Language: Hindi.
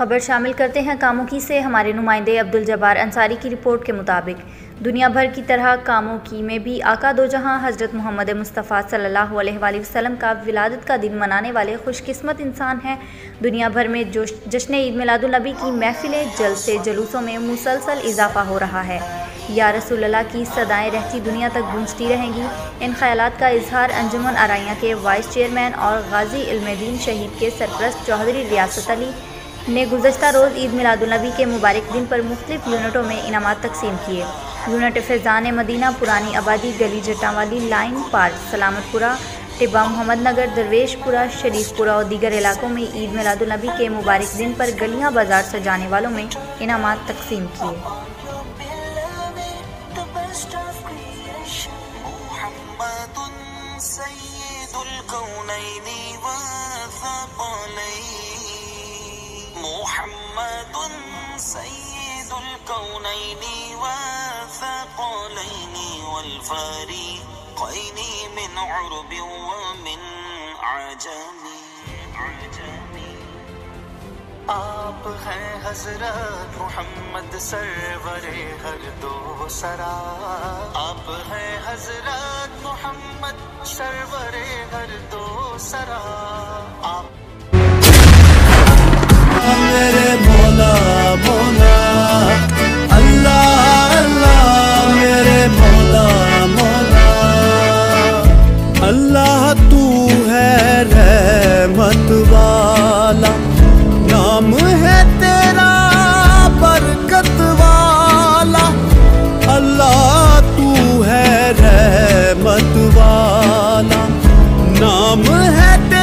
खबर शामिल करते हैं कामोकी से। हमारे नुमाइंदे अब्दुल जब्बार अंसारी की रिपोर्ट के मुताबिक दुनिया भर की तरह कामोकी में भी आका दो जहां हज़रत मोहम्मद मुस्तफ़ा सल्लल्लाहु अलैहि वसल्लम का विलादत का दिन मनाने वाले खुशकिस्मत इंसान हैं। दुनिया भर में जश्न ईद मिलादुल नबी की महफिलें, जलसे, जुलूसों में मुसलसल इजाफा हो रहा है। या रसूल अल्लाह की सदाएं रहती दुनिया तक गूंजती रहेंगी। इन ख्यालात का इजहार अंजुमन आराइयां के वाइस चेयरमैन और गाजी इल्मेदीन शहीद के सरपरस्त चौधरी रियासत अली ने गुज़श्ता रोज़ ईद मिलादुल नबी के मुबारक दिन पर मुख्तलिफ यूनिटों में इनामात तकसीम किए। यूनिट फैज़ान मदीना, पुरानी आबादी, गली जट्टावाली, लाइन पार्क, सलामतपुरा, टिब्बा मोहम्मद नगर, दरवेशपुरा, शरीफपुरा और दीगर इलाकों में ईद मिलादुल नबी के मुबारक दिन पर गलियां बाजार सजाने वालों में इनामात तकसीम किए। मुहम्मदुन सय्यिदुल कौनैनि वथक़लैनि वल फ़रीक़ैनि मिन उर्बि व मिन अजमी। आप हैं हज़रत मोहम्मद सरवरे हर दो सरा। आप हैं हज़रत मोहम्मद सरवरे हर दो सरा। आप मेरे मौला मौला अल्लाह अल्लाह, मेरे मौला मौला अल्लाह, तू है रहमत वाला, नाम है तेरा बरकत वाला। अल्लाह तू है रहमत वाला, नाम है तेरा